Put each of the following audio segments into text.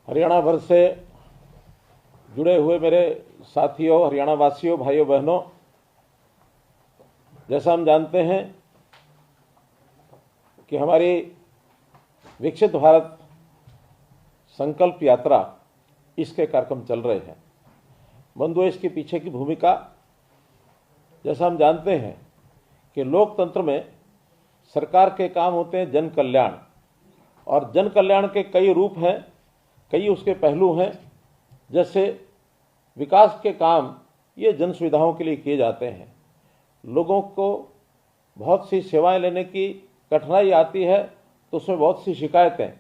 हरियाणा भर से जुड़े हुए मेरे साथियों, हरियाणा वासियों, भाइयों बहनों, जैसा हम जानते हैं कि हमारी विकसित भारत संकल्प यात्रा, इसके कार्यक्रम चल रहे हैं। बंधुओं, इसके पीछे की भूमिका, जैसा हम जानते हैं कि लोकतंत्र में सरकार के काम होते हैं जन कल्याण, और जन कल्याण के कई रूप हैं, कई उसके पहलू हैं। जैसे विकास के काम ये जन सुविधाओं के लिए किए जाते हैं। लोगों को बहुत सी सेवाएं लेने की कठिनाई आती है तो उसमें बहुत सी शिकायतें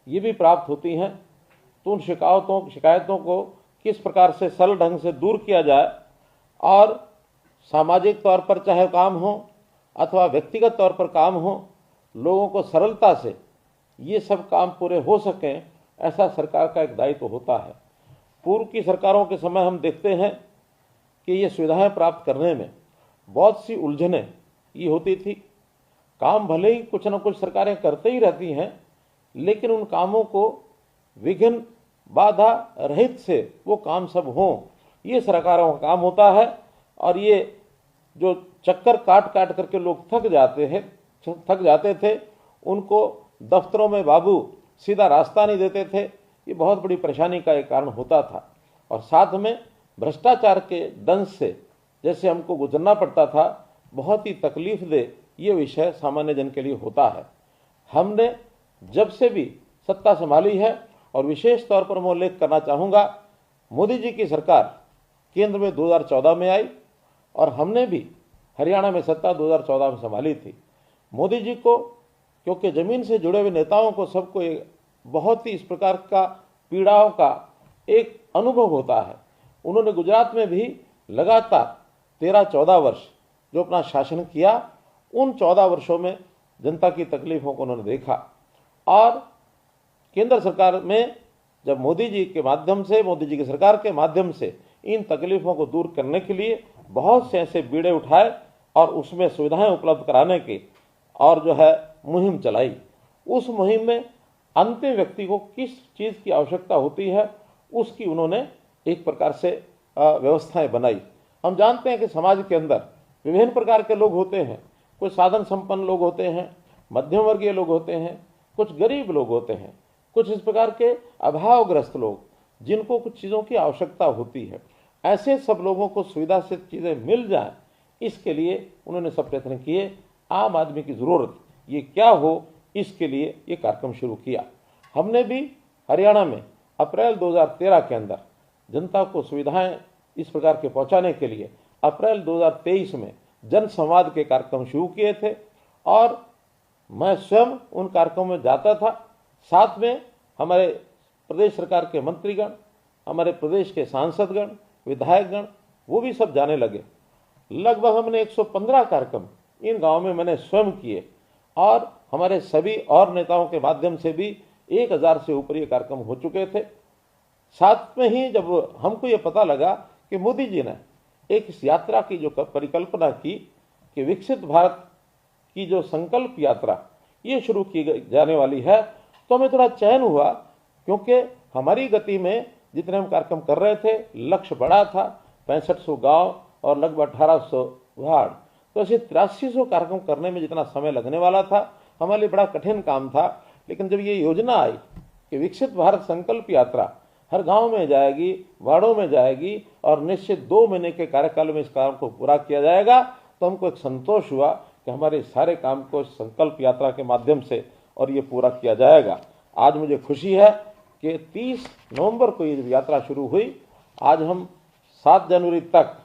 ये भी प्राप्त होती हैं। तो उन शिकायतों को किस प्रकार से सरल ढंग से दूर किया जाए और सामाजिक तौर पर चाहे काम हो अथवा व्यक्तिगत तौर पर काम हो, लोगों को सरलता से ये सब काम पूरे हो सकें, ऐसा सरकार का एक दायित्व होता है। पूर्व की सरकारों के समय हम देखते हैं कि ये सुविधाएं प्राप्त करने में बहुत सी उलझनें ये होती थी। काम भले ही कुछ न कुछ सरकारें करते ही रहती हैं, लेकिन उन कामों को विघ्न बाधा रहित से वो काम सब हों, ये सरकारों का काम होता है। और ये जो चक्कर काट काट करके लोग थक जाते थे, उनको दफ्तरों में बाबू सीधा रास्ता नहीं देते थे, ये बहुत बड़ी परेशानी का एक कारण होता था। और साथ में भ्रष्टाचार के दंश से जैसे हमको गुजरना पड़ता था, बहुत ही तकलीफ दे ये विषय सामान्य जन के लिए होता है। हमने जब से भी सत्ता संभाली है, और विशेष तौर पर मैं उल्लेख करना चाहूँगा, मोदी जी की सरकार केंद्र में 2014 में आई और हमने भी हरियाणा में सत्ता 2014 में संभाली थी। मोदी जी को, क्योंकि ज़मीन से जुड़े हुए नेताओं को सबको एक बहुत ही इस प्रकार का पीड़ाओं का एक अनुभव होता है। उन्होंने गुजरात में भी लगातार 13-14 वर्ष जो अपना शासन किया, उन 14 वर्षों में जनता की तकलीफ़ों को उन्होंने देखा। और केंद्र सरकार में जब मोदी जी की सरकार के माध्यम से इन तकलीफ़ों को दूर करने के लिए बहुत से ऐसे बीड़े उठाए और उसमें सुविधाएं उपलब्ध कराने की और जो है मुहिम चलाई। उस मुहिम में अंतिम व्यक्ति को किस चीज़ की आवश्यकता होती है, उसकी उन्होंने एक प्रकार से व्यवस्थाएं बनाई। हम जानते हैं कि समाज के अंदर विभिन्न प्रकार के लोग होते हैं। कुछ साधन संपन्न लोग होते हैं, मध्यम वर्गीय लोग होते हैं, कुछ गरीब लोग होते हैं, कुछ इस प्रकार के अभावग्रस्त लोग जिनको कुछ चीज़ों की आवश्यकता होती है। ऐसे सब लोगों को सुविधा से चीज़ें मिल जाएं, इसके लिए उन्होंने सब प्रयत्न किए। आम आदमी की ज़रूरत ये क्या हो, इसके लिए ये कार्यक्रम शुरू किया। हमने भी हरियाणा में अप्रैल 2013 के अंदर जनता को सुविधाएं इस प्रकार के पहुंचाने के लिए अप्रैल 2023 में जन संवाद के कार्यक्रम शुरू किए थे, और मैं स्वयं उन कार्यक्रमों में जाता था। साथ में हमारे प्रदेश सरकार के मंत्रीगण, हमारे प्रदेश के सांसदगण, विधायकगण, वो भी सब जाने लगे। लगभग हमने 115 कार्यक्रम इन गाँव में मैंने स्वयं किए, और हमारे सभी और नेताओं के माध्यम से भी 1000 से ऊपर ये कार्यक्रम हो चुके थे। साथ में ही जब हमको ये पता लगा कि मोदी जी ने एक इस यात्रा की जो परिकल्पना की कि विकसित भारत की जो संकल्प यात्रा ये शुरू की जाने वाली है, तो हमें थोड़ा चैन हुआ, क्योंकि हमारी गति में जितने हम कार्यक्रम कर रहे थे, लक्ष्य बड़ा था, 6500 गाँव और लगभग 1800 वार्ड। तो ऐसे 8300 कार्यक्रम करने में जितना समय लगने वाला था, हमारे लिए बड़ा कठिन काम था। लेकिन जब ये योजना आई कि विकसित भारत संकल्प यात्रा हर गांव में जाएगी, वार्डों में जाएगी, और निश्चित 2 महीने के कार्यकाल में इस काम को पूरा किया जाएगा, तो हमको एक संतोष हुआ कि हमारे सारे काम को संकल्प यात्रा के माध्यम से और ये पूरा किया जाएगा। आज मुझे खुशी है कि 30 नवंबर को ये यात्रा शुरू हुई। आज हम 7 जनवरी तक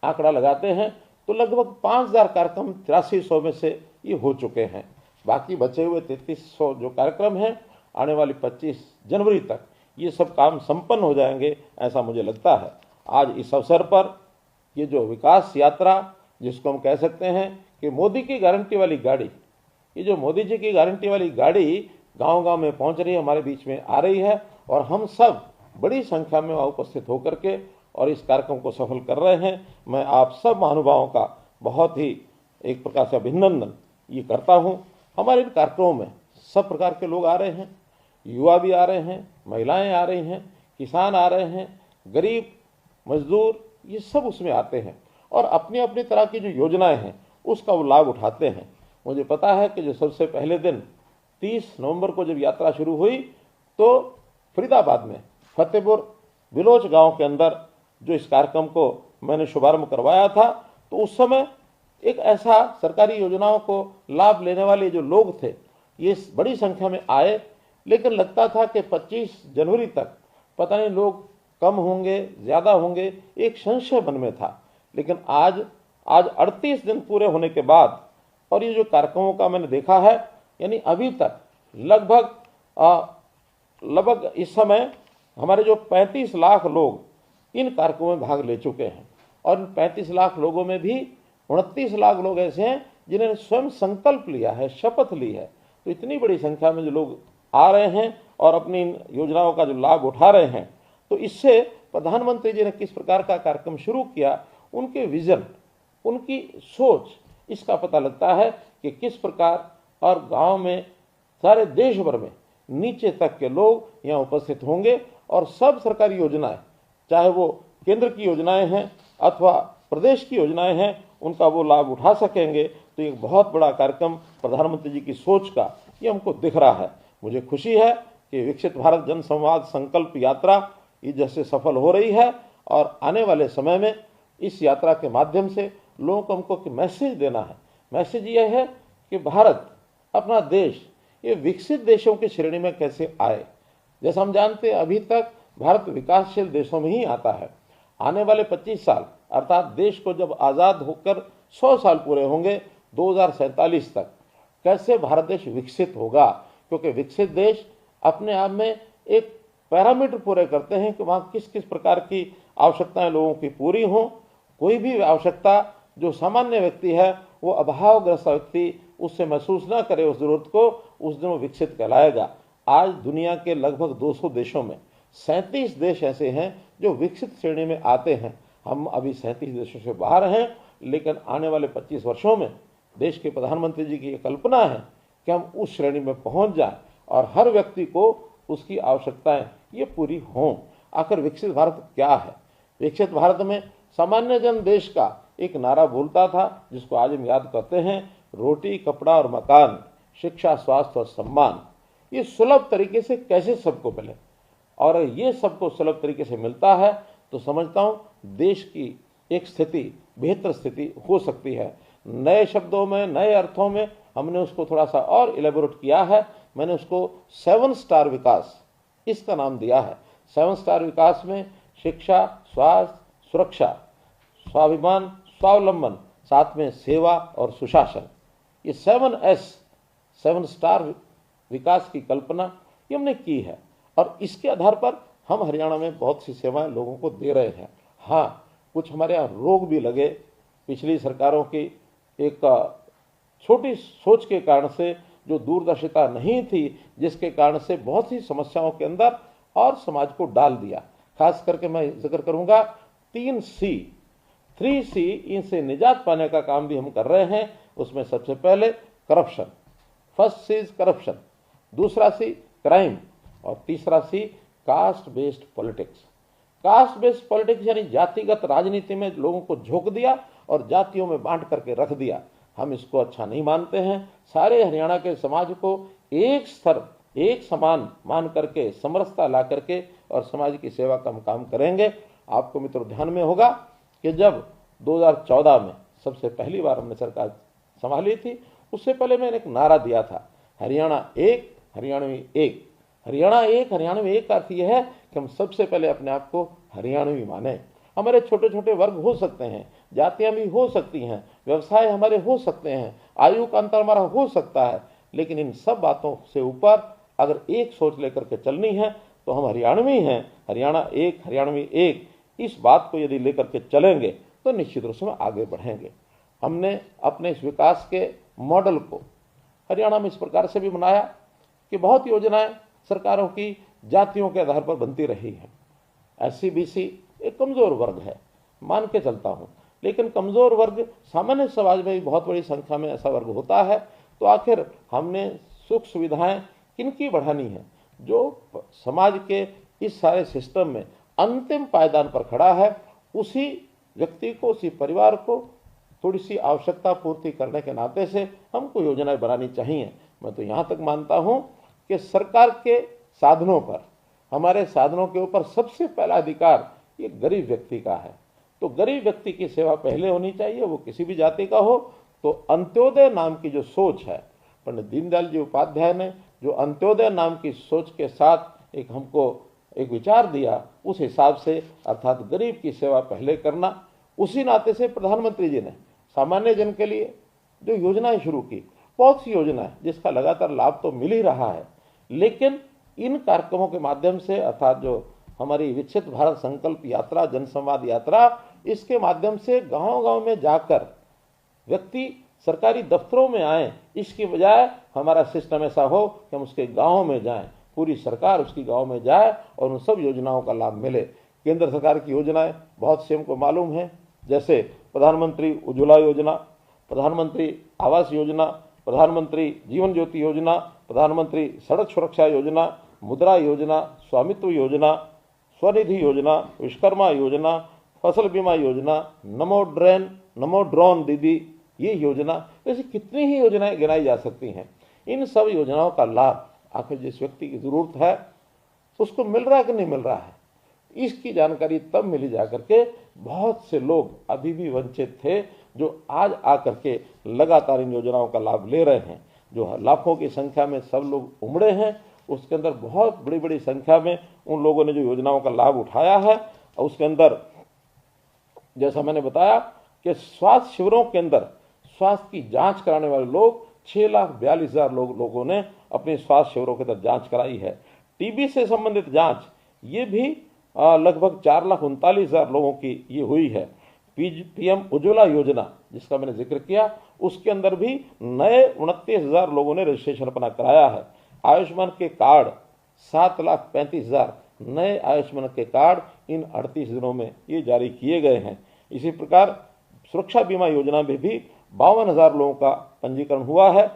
आंकड़ा लगाते हैं तो लगभग 5000 कार्यक्रम 8300 में से ये हो चुके हैं। बाकी बचे हुए 3300 जो कार्यक्रम हैं, आने वाली 25 जनवरी तक ये सब काम संपन्न हो जाएंगे, ऐसा मुझे लगता है। आज इस अवसर पर ये जो विकास यात्रा, जिसको हम कह सकते हैं कि मोदी की गारंटी वाली गाड़ी, ये जो मोदी जी की गारंटी वाली गाड़ी गांव-गांव में पहुंच रही है, हमारे बीच में आ रही है, और हम सब बड़ी संख्या में वहाँ उपस्थित होकर के और इस कार्यक्रम को सफल कर रहे हैं। मैं आप सब महानुभावों का बहुत ही एक प्रकार से अभिनंदन ये करता हूँ। हमारे इन कार्यक्रमों में सब प्रकार के लोग आ रहे हैं। युवा भी आ रहे हैं, महिलाएं आ रही हैं, किसान आ रहे हैं, गरीब मजदूर, ये सब उसमें आते हैं और अपनी अपनी तरह की जो योजनाएं हैं उसका वो लाभ उठाते हैं। मुझे पता है कि जो सबसे पहले दिन 30 नवंबर को जब यात्रा शुरू हुई तो फरीदाबाद में फतेहपुर बिलोच गांव के अंदर जो इस कार्यक्रम को मैंने शुभारंभ करवाया था, तो उस समय एक ऐसा सरकारी योजनाओं को लाभ लेने वाले जो लोग थे ये बड़ी संख्या में आए, लेकिन लगता था कि 25 जनवरी तक पता नहीं लोग कम होंगे ज़्यादा होंगे, एक संशय मन में था। लेकिन आज 38 दिन पूरे होने के बाद और ये जो कार्यक्रमों का मैंने देखा है, यानी अभी तक लगभग इस समय हमारे जो 35 लाख लोग इन कार्यक्रमों में भाग ले चुके हैं और इन 35 लाख लोगों में भी 29 लाख लोग ऐसे हैं जिन्होंने स्वयं संकल्प लिया है, शपथ ली है। तो इतनी बड़ी संख्या में जो लोग आ रहे हैं और अपनी इन योजनाओं का जो लाभ उठा रहे हैं, तो इससे प्रधानमंत्री जी ने किस प्रकार का कार्यक्रम शुरू किया, उनके विजन, उनकी सोच, इसका पता लगता है कि किस प्रकार और गांव में सारे देश भर में नीचे तक के लोग यहाँ उपस्थित होंगे और सब सरकारी योजनाएं, चाहे वो केंद्र की योजनाएं हैं अथवा प्रदेश की योजनाएं हैं, उनका वो लाभ उठा सकेंगे। तो एक बहुत बड़ा कार्यक्रम प्रधानमंत्री जी की सोच का ये हमको दिख रहा है। मुझे खुशी है कि विकसित भारत जन संवाद संकल्प यात्रा ये जैसे सफल हो रही है और आने वाले समय में इस यात्रा के माध्यम से लोगों को हमको मैसेज देना है। मैसेज ये है कि भारत, अपना देश, ये विकसित देशों की श्रेणी में कैसे आए। जैसा हम जानते हैं अभी तक भारत विकासशील देशों में ही आता है। आने वाले 25 साल अर्थात देश को जब आज़ाद होकर 100 साल पूरे होंगे 2047 तक, कैसे भारत देश विकसित होगा, क्योंकि विकसित देश अपने आप में एक पैरामीटर पूरे करते हैं कि वहाँ किस किस प्रकार की आवश्यकताएं लोगों की पूरी हों। कोई भी आवश्यकता जो सामान्य व्यक्ति है वो अभावग्रस्त व्यक्ति उससे महसूस ना करे उस जरूरत को, उस दिन वो विकसित कहलाएगा। आज दुनिया के लगभग 200 देशों में 37 देश ऐसे हैं जो विकसित श्रेणी में आते हैं। हम अभी 37 देशों से बाहर हैं, लेकिन आने वाले 25 वर्षों में देश के प्रधानमंत्री जी की ये कल्पना है कि हम उस श्रेणी में पहुंच जाएं और हर व्यक्ति को उसकी आवश्यकताएं ये पूरी हों। आखिर विकसित भारत क्या है? विकसित भारत में सामान्य जन देश का एक नारा बोलता था जिसको आज हम याद करते हैं, रोटी कपड़ा और मकान, शिक्षा स्वास्थ्य और सम्मान। ये सुलभ तरीके से कैसे सबको मिले, और ये सबको सुलभ तरीके से मिलता है तो समझता हूँ देश की एक स्थिति, बेहतर स्थिति हो सकती है। नए शब्दों में, नए अर्थों में हमने उसको थोड़ा सा और इलेबोरेट किया है। मैंने उसको 7 स्टार विकास इसका नाम दिया है। 7 स्टार विकास में शिक्षा, स्वास्थ्य, सुरक्षा, स्वाभिमान, स्वावलंबन, साथ में सेवा और सुशासन, ये 7S 7 स्टार विकास की कल्पना ये हमने की है और इसके आधार पर हम हरियाणा में बहुत सी सेवाएं लोगों को दे रहे हैं। हाँ, कुछ हमारे यहाँ रोग भी लगे पिछली सरकारों की एक छोटी सोच के कारण से, जो दूरदर्शिता नहीं थी, जिसके कारण से बहुत सी समस्याओं के अंदर और समाज को डाल दिया। खास करके मैं जिक्र करूंगा 3C इनसे निजात पाने का काम भी हम कर रहे हैं। उसमें सबसे पहले corruption, first C is corruption, दूसरा सी क्राइम और तीसरा C caste based politics. Caste based politics यानी जातिगत राजनीति में लोगों को झोंक दिया और जातियों में बांट करके रख दिया। हम इसको अच्छा नहीं मानते हैं। सारे हरियाणा के समाज को एक स्तर, एक समान मान करके, समरसता ला करके और समाज की सेवा का हम काम करेंगे। आपको मित्रों ध्यान में होगा कि जब 2014 में सबसे पहली बार हमने सरकार संभाली थी, उससे पहले मैंने एक नारा दिया था, हरियाणा एक, हरियाणवी एक। हरियाणा एक, हरियाणवी एक का अर्थ यह है कि हम सबसे पहले अपने आप को हरियाणवी माने। हमारे छोटे छोटे वर्ग हो सकते हैं, जातियां भी हो सकती हैं, व्यवसाय हमारे हो सकते हैं, आयु का अंतर हमारा हो सकता है, लेकिन इन सब बातों से ऊपर अगर एक सोच लेकर के चलनी है तो हम हरियाणवी हैं। हरियाणा एक, हरियाणवी एक, इस बात को यदि लेकर के चलेंगे तो निश्चित रूप से आगे बढ़ेंगे। हमने अपने इस विकास के मॉडल को हरियाणा में इस प्रकार से भी बनाया कि बहुत योजनाएं सरकारों की जातियों के आधार पर बनती रही हैं। SC/BC एक कमजोर वर्ग है, मान के चलता हूं, लेकिन कमजोर वर्ग सामान्य समाज में भी बहुत बड़ी संख्या में ऐसा वर्ग होता है। तो आखिर हमने सुख सुविधाएं किनकी बढ़ानी है? जो समाज के इस सारे सिस्टम में अंतिम पायदान पर खड़ा है, उसी व्यक्ति को, उसी परिवार को थोड़ी सी आवश्यकता पूर्ति करने के नाते से हमको योजनाएं बनानी चाहिए। मैं तो यहाँ तक मानता हूँ कि सरकार के साधनों पर, हमारे साधनों के ऊपर सबसे पहला अधिकार ये गरीब व्यक्ति का है। तो गरीब व्यक्ति की सेवा पहले होनी चाहिए, वो किसी भी जाति का हो। तो अंत्योदय नाम की जो सोच है, पंडित दीनदयाल जी उपाध्याय ने जो अंत्योदय नाम की सोच के साथ हमको एक विचार दिया, उस हिसाब से अर्थात गरीब की सेवा पहले करना, उसी नाते से प्रधानमंत्री जी ने सामान्य जन के लिए जो योजनाएं शुरू की, बहुत सी योजनाएं जिसका लगातार लाभ तो मिल ही रहा है, लेकिन इन कार्यक्रमों के माध्यम से अर्थात जो हमारी विकसित भारत संकल्प यात्रा, जनसंवाद यात्रा, इसके माध्यम से गांव-गांव में जाकर व्यक्ति सरकारी दफ्तरों में आए, इसकी बजाय हमारा सिस्टम ऐसा हो कि हम उसके गाँव में जाएं, पूरी सरकार उसकी गांव में जाए और उन सब योजनाओं का लाभ मिले। केंद्र सरकार की योजनाएं बहुत सी हमको मालूम है, जैसे प्रधानमंत्री उज्ज्वला योजना, प्रधानमंत्री आवास योजना, प्रधानमंत्री जीवन ज्योति योजना, प्रधानमंत्री सड़क सुरक्षा योजना, मुद्रा योजना, स्वामित्व योजना, स्वनिधि योजना, विश्वकर्मा योजना, फसल बीमा योजना, नमो ड्रोन दीदी ये योजना, ऐसी कितनी ही योजनाएं गिनाई जा सकती हैं। इन सब योजनाओं का लाभ आखिर जिस व्यक्ति की जरूरत है उसको मिल रहा है कि नहीं मिल रहा है, इसकी जानकारी तब मिली जाकर के बहुत से लोग अभी भी वंचित थे, जो आज आकर के लगातार इन योजनाओं का लाभ ले रहे हैं। जो लाखों की संख्या में सब लोग उमड़े हैं, उसके अंदर बहुत बड़ी बड़ी संख्या में उन लोगों ने जो योजनाओं का लाभ उठाया है, और उसके अंदर जैसा मैंने बताया कि स्वास्थ्य शिविरों के अंदर स्वास्थ्य की जांच कराने वाले लोग 6,42,000 लोगों ने अपने स्वास्थ्य शिविरों के अंदर जांच कराई है। टीबी से संबंधित जांच ये भी लगभग 4,39,000 लोगों की ये हुई है। पीएम उज्ज्वला योजना जिसका मैंने जिक्र किया, उसके अंदर भी नए 29,000 लोगों ने रजिस्ट्रेशन अपना कराया है। आयुष्मान के कार्ड 7,35,000 नए आयुष्मान के कार्ड इन 38 दिनों में ये जारी किए गए हैं। इसी प्रकार सुरक्षा बीमा योजना में भी 52,000 लोगों का पंजीकरण हुआ है।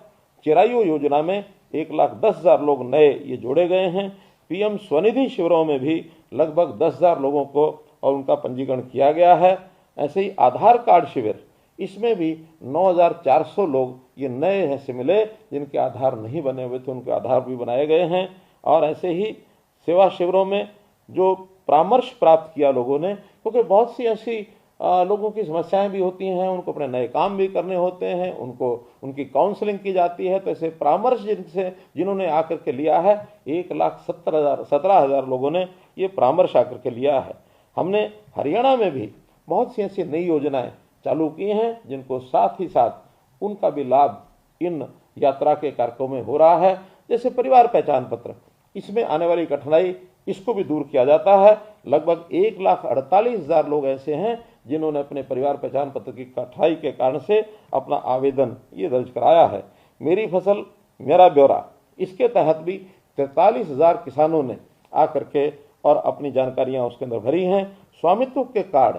चिरायु योजना में 1,10,000 लोग नए ये जोड़े गए हैं। पीएम स्वनिधि शिविरों में भी लगभग 10,000 लोगों को और उनका पंजीकरण किया गया है। ऐसे ही आधार कार्ड शिविर, इसमें भी 9,400 लोग ये नए ऐसे मिले जिनके आधार नहीं बने हुए थे, उनके आधार भी बनाए गए हैं। और ऐसे ही सेवा शिविरों में जो परामर्श प्राप्त किया लोगों ने, क्योंकि बहुत सी ऐसी लोगों की समस्याएं भी होती हैं, उनको अपने नए काम भी करने होते हैं, उनको उनकी काउंसलिंग की जाती है। तो ऐसे परामर्श जिन्होंने आकर के लिया है, 1,17,000 लोगों ने ये परामर्श आकर के लिया है। हमने हरियाणा में भी बहुत सी ऐसी नई योजनाएं चालू की हैं, जिनको साथ ही साथ उनका भी लाभ इन यात्रा के कार्यक्रमों में हो रहा है। जैसे परिवार पहचान पत्र, इसमें आने वाली कठिनाई इसको भी दूर किया जाता है। लगभग 1,48,000 लोग ऐसे हैं जिन्होंने अपने परिवार पहचान पत्र की कठिनाई के कारण से अपना आवेदन ये दर्ज कराया है। मेरी फसल मेरा ब्यौरा, इसके तहत भी 43,000 किसानों ने आकर के और अपनी जानकारियां उसके अंदर भरी हैं। स्वामित्व के कार्ड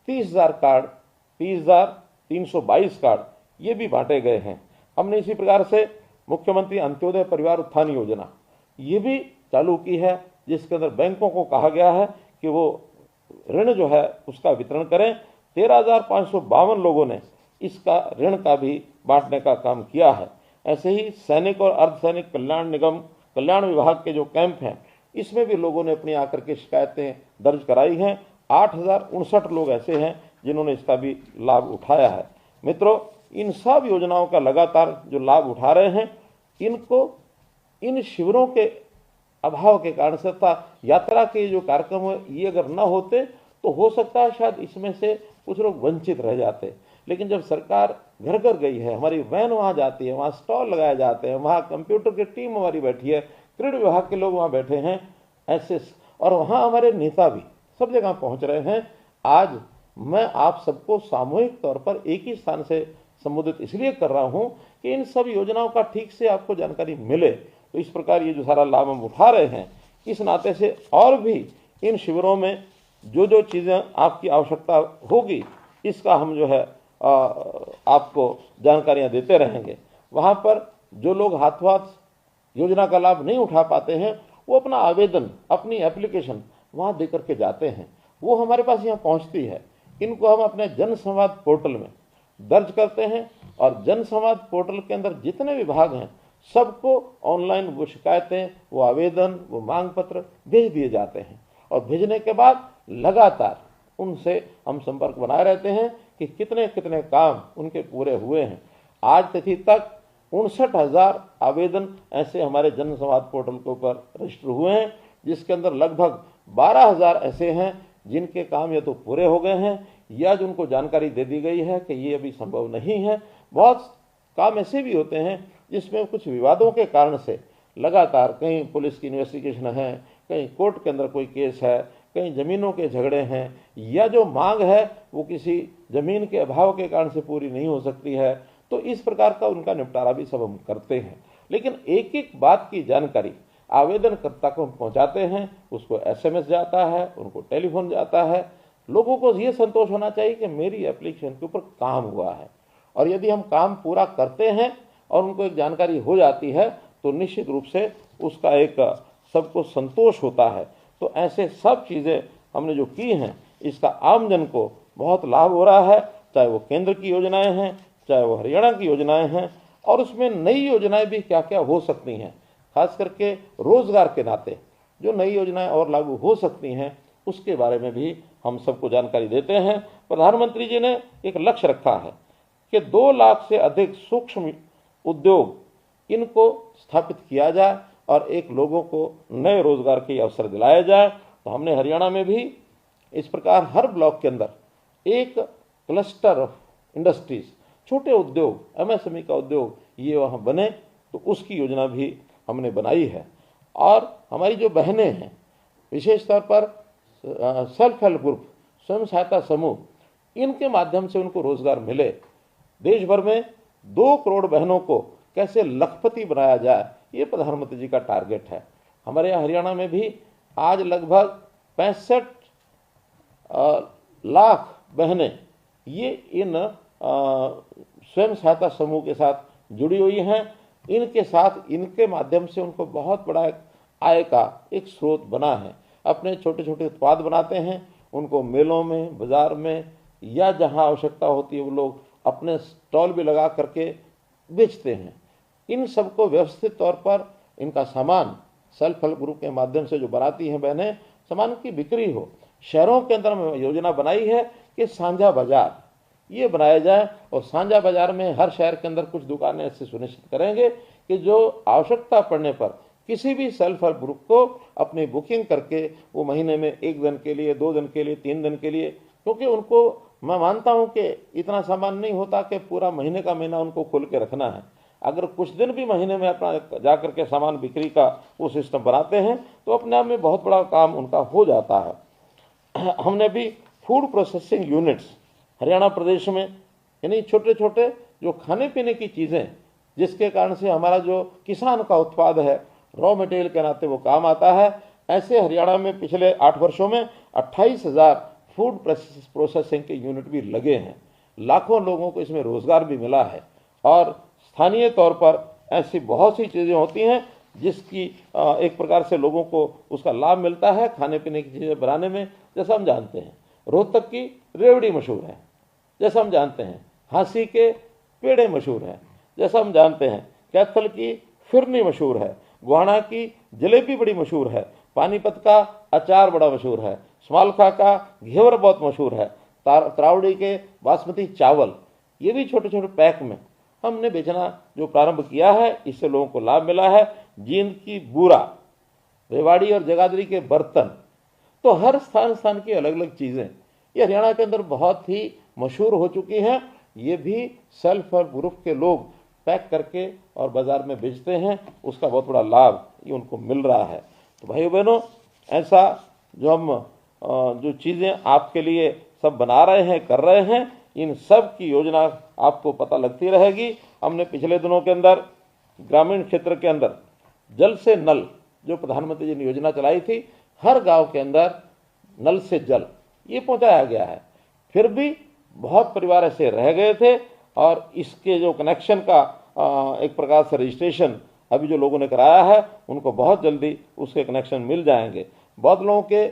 30,322 कार्ड ये भी बांटे गए हैं। हमने इसी प्रकार से मुख्यमंत्री अंत्योदय परिवार उत्थान योजना ये भी चालू की है, जिसके अंदर बैंकों को कहा गया है कि वो ऋण जो है उसका वितरण करें। 13,552 लोगों ने इसका ऋण का भी बांटने का काम किया है। ऐसे ही सैनिक और अर्धसैनिक कल्याण विभाग के जो कैंप हैं, इसमें भी लोगों ने अपनी आकर के शिकायतें दर्ज कराई हैं। 8,059 लोग ऐसे हैं जिन्होंने इसका भी लाभ उठाया है। मित्रों, इन सब योजनाओं का लगातार जो लाभ उठा रहे हैं, इनको इन शिविरों के अभाव के कारण से तथा यात्रा के जो कार्यक्रम है ये अगर न होते तो हो सकता है शायद इसमें से कुछ लोग वंचित रह जाते। लेकिन जब सरकार घर घर गई है, हमारी वैन वहाँ जाती है, वहाँ स्टॉल लगाए जाते हैं, वहाँ कंप्यूटर की टीम हमारी बैठी है, क्रीड़ा विभाग के लोग वहाँ बैठे हैं ऐसे, और वहाँ हमारे नेता भी सब जगह पहुँच रहे हैं। आज मैं आप सबको सामूहिक तौर पर एक ही स्थान से संबोधित इसलिए कर रहा हूँ कि इन सब योजनाओं का ठीक से आपको जानकारी मिले। तो इस प्रकार ये जो सारा लाभ हम उठा रहे हैं, इस नाते से और भी इन शिविरों में जो जो चीज़ें आपकी आवश्यकता होगी, इसका हम जो है आपको जानकारियां देते रहेंगे। वहाँ पर जो लोग हाथों हाथ योजना का लाभ नहीं उठा पाते हैं, वो अपना आवेदन, अपनी एप्लीकेशन वहाँ दे करके जाते हैं, वो हमारे पास यहाँ पहुँचती है। इनको हम अपने जन संवाद पोर्टल में दर्ज करते हैं और जन संवाद पोर्टल के अंदर जितने विभाग हैं सबको ऑनलाइन वो शिकायतें, वो आवेदन, वो मांग पत्र भेज दिए जाते हैं और भेजने के बाद लगातार उनसे हम संपर्क बनाए रहते हैं कि कितने कितने काम उनके पूरे हुए हैं। आज तिथि तक 59,000 आवेदन ऐसे हमारे जन संवाद पोर्टल के ऊपर रजिस्टर हुए हैं, जिसके अंदर लगभग 12,000 ऐसे हैं जिनके काम या तो पूरे हो गए हैं या जिनको जानकारी दे दी गई है कि ये अभी संभव नहीं है। बहुत काम ऐसे भी होते हैं जिसमें कुछ विवादों के कारण से लगातार कहीं पुलिस की इन्वेस्टिगेशन है, कहीं कोर्ट के अंदर कोई केस है, कहीं ज़मीनों के झगड़े हैं या जो मांग है वो किसी ज़मीन के अभाव के कारण से पूरी नहीं हो सकती है, तो इस प्रकार का उनका निपटारा भी सब हम करते हैं। लेकिन एक एक बात की जानकारी आवेदनकर्ता को हम पहुँचाते हैं, उसको SMS जाता है, उनको टेलीफोन जाता है। लोगों को ये संतोष होना चाहिए कि मेरी एप्लीकेशन के ऊपर काम हुआ है, और यदि हम काम पूरा करते हैं और उनको एक जानकारी हो जाती है तो निश्चित रूप से उसका एक सबको संतोष होता है। तो ऐसे सब चीज़ें हमने जो की हैं इसका आम जन को बहुत लाभ हो रहा है, चाहे वो केंद्र की योजनाएं हैं, चाहे वो हरियाणा की योजनाएं हैं, और उसमें नई योजनाएं भी क्या क्या हो सकती हैं, खास करके रोजगार के नाते जो नई योजनाएं और लागू हो सकती हैं उसके बारे में भी हम सबको जानकारी देते हैं। प्रधानमंत्री जी ने एक लक्ष्य रखा है कि 2 लाख से अधिक सूक्ष्म उद्योग इनको स्थापित किया जाए और एक लोगों को नए रोजगार के अवसर दिलाया जाए। तो हमने हरियाणा में भी इस प्रकार हर ब्लॉक के अंदर एक क्लस्टर ऑफ इंडस्ट्रीज, छोटे उद्योग, MSME का उद्योग ये वहाँ बने, तो उसकी योजना भी हमने बनाई है। और हमारी जो बहनें हैं, विशेष तौर पर सेल्फ हेल्प ग्रुप, स्वयं सहायता समूह, इनके माध्यम से उनको रोजगार मिले। देश भर में 2 करोड़ बहनों को कैसे लखपति बनाया जाए, ये प्रधानमंत्री जी का टारगेट है। हमारे यहाँ हरियाणा में भी आज लगभग 65 लाख बहनें ये इन स्वयं सहायता समूह के साथ जुड़ी हुई हैं। इनके साथ, इनके माध्यम से उनको बहुत बड़ा आय का एक स्रोत बना है। अपने छोटे छोटे उत्पाद बनाते हैं, उनको मेलों में, बाजार में या जहां आवश्यकता होती है वो लोग अपने स्टॉल भी लगा करके बेचते हैं। इन सबको व्यवस्थित तौर पर इनका सामान सेल्फ हेल्प ग्रुप के माध्यम से जो बनाती हैं बहनें, सामान की बिक्री हो। शहरों के अंदर में योजना बनाई है कि साझा बाजार ये बनाया जाए, और साझा बाजार में हर शहर के अंदर कुछ दुकानें ऐसे सुनिश्चित करेंगे कि जो आवश्यकता पड़ने पर किसी भी सेल्फ हेल्प ग्रुप को अपनी बुकिंग करके वो महीने में 1 दिन के लिए, 2 दिन के लिए, 3 दिन के लिए, क्योंकि उनको मैं मानता हूं कि इतना सामान नहीं होता कि पूरा महीने का महीना उनको खोल के रखना है। अगर कुछ दिन भी महीने में अपना जाकर के सामान बिक्री का वो सिस्टम बनाते हैं तो अपने आप में बहुत बड़ा काम उनका हो जाता है। हमने भी फूड प्रोसेसिंग यूनिट्स हरियाणा प्रदेश में, यानी छोटे छोटे जो खाने पीने की चीज़ें जिसके कारण से हमारा जो किसान का उत्पाद है रॉ मटेरियल के नाते वो काम आता है, ऐसे हरियाणा में पिछले 8 वर्षों में 28,000 फूड प्रोसेसिंग के यूनिट भी लगे हैं। लाखों लोगों को इसमें रोजगार भी मिला है, और स्थानीय तौर पर ऐसी बहुत सी चीज़ें होती हैं जिसकी एक प्रकार से लोगों को उसका लाभ मिलता है खाने पीने की चीज़ें बनाने में। जैसा हम जानते हैं रोहतक की रेवड़ी मशहूर है, जैसा हम जानते हैं हांसी के पेड़े मशहूर हैं, जैसा हम जानते हैं कैथल की फिरनी मशहूर है, गुहाना की जलेबी बड़ी मशहूर है, पानीपत का अचार बड़ा मशहूर है, समालखा का घेवर बहुत मशहूर है, त्रावड़ी के बासमती चावल, ये भी छोटे छोटे पैक में हमने बेचना जो प्रारंभ किया है, इससे लोगों को लाभ मिला है। जींद की बूरा, रेवाड़ी और जगाधरी के बर्तन, तो हर स्थान की अलग अलग चीज़ें ये हरियाणा के अंदर बहुत ही मशहूर हो चुकी हैं। ये भी सेल्फ हेल्प ग्रुप के लोग पैक करके और बाजार में बेचते हैं, उसका बहुत बड़ा लाभ ये उनको मिल रहा है। तो भाइयों बहनों, ऐसा जो हम जो चीज़ें आपके लिए सब बना रहे हैं, कर रहे हैं, इन सब की योजना आपको पता लगती रहेगी। हमने पिछले दिनों के अंदर ग्रामीण क्षेत्र के अंदर जल से नल जो प्रधानमंत्री जी ने योजना चलाई थी, हर गांव के अंदर नल से जल ये पहुंचाया गया है। फिर भी बहुत परिवार ऐसे रह गए थे, और इसके जो कनेक्शन का एक प्रकार से रजिस्ट्रेशन अभी जो लोगों ने कराया है उनको बहुत जल्दी उसके कनेक्शन मिल जाएंगे। बहुत लोगों के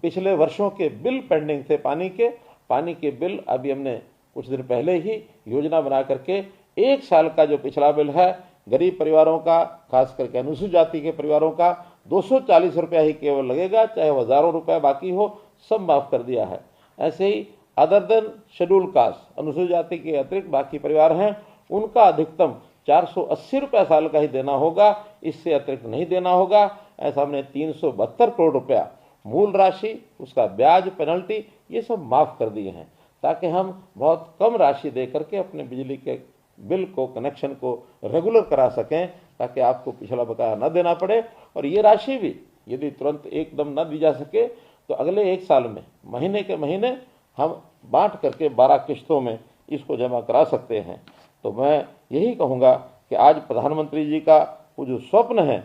पिछले वर्षों के बिल पेंडिंग थे पानी के बिल अभी हमने कुछ दिन पहले ही योजना बना करके 1 साल का जो पिछला बिल है गरीब परिवारों का, खास करके अनुसूचित जाति के परिवारों का 240 रुपया ही केवल लगेगा, चाहे वो हजारों रुपया बाकी हो, सब माफ कर दिया है। ऐसे ही अदर देन शेड्यूल कास्ट, अनुसूचित जाति के अतिरिक्त बाकी परिवार हैं, उनका अधिकतम 480 रुपया साल का ही देना होगा, इससे अतिरिक्त नहीं देना होगा। ऐसा हमने 372 करोड़ रुपया मूल राशि, उसका ब्याज, पेनल्टी, ये सब माफ कर दिए हैं, ताकि हम बहुत कम राशि दे करके अपने बिजली के बिल को, कनेक्शन को रेगुलर करा सकें, ताकि आपको पिछला बकाया न देना पड़े। और ये राशि भी यदि तुरंत एकदम न दी जा सके तो अगले 1 साल में महीने के महीने हम बांट करके 12 किस्तों में इसको जमा करा सकते हैं। तो मैं यही कहूँगा कि आज प्रधानमंत्री जी का वो जो स्वप्न है,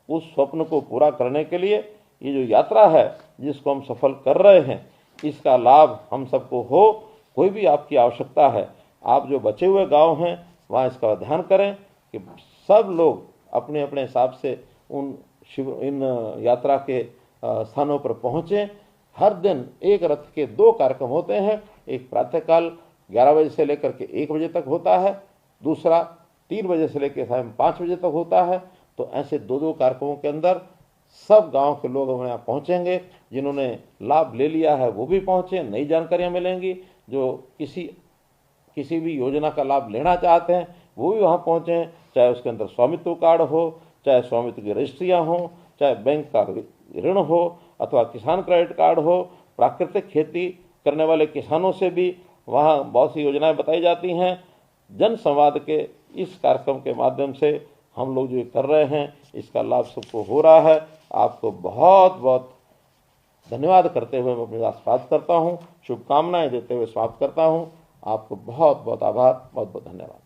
उस स्वप्न को पूरा करने के लिए ये जो यात्रा है जिसको हम सफल कर रहे हैं, इसका लाभ हम सबको हो। कोई भी आपकी आवश्यकता है, आप जो बचे हुए गांव हैं वहाँ इसका ध्यान करें कि सब लोग अपने अपने हिसाब से इन यात्रा के स्थानों पर पहुँचें। हर दिन एक रथ के 2 कार्यक्रम होते हैं, एक प्रातःकाल 11 बजे से लेकर के 1 बजे तक होता है, दूसरा 3 बजे से लेकर शाम 5 बजे तक होता है। तो ऐसे 2-2 कार्यक्रमों के अंदर सब गांव के लोग हमारे यहाँ पहुँचेंगे। जिन्होंने लाभ ले लिया है वो भी पहुँचे, नई जानकारियाँ मिलेंगी। जो किसी भी योजना का लाभ लेना चाहते हैं वो भी वहाँ पहुँचें, चाहे उसके अंदर स्वामित्व कार्ड हो, चाहे स्वामित्व की रजिस्ट्रियाँ हों, चाहे बैंक का ऋण हो, अथवा किसान क्रेडिट कार्ड हो। प्राकृतिक खेती करने वाले किसानों से भी वहाँ बहुत सी योजनाएं बताई जाती हैं। जन संवाद के इस कार्यक्रम के माध्यम से हम लोग जो कर रहे हैं, इसका लाभ सबको हो रहा है। आपको बहुत बहुत धन्यवाद करते हुए मैं अपनी बात समाप्त करता हूँ, शुभकामनाएं देते हुए समाप्त करता हूँ। आपको बहुत बहुत आभार, बहुत बहुत धन्यवाद।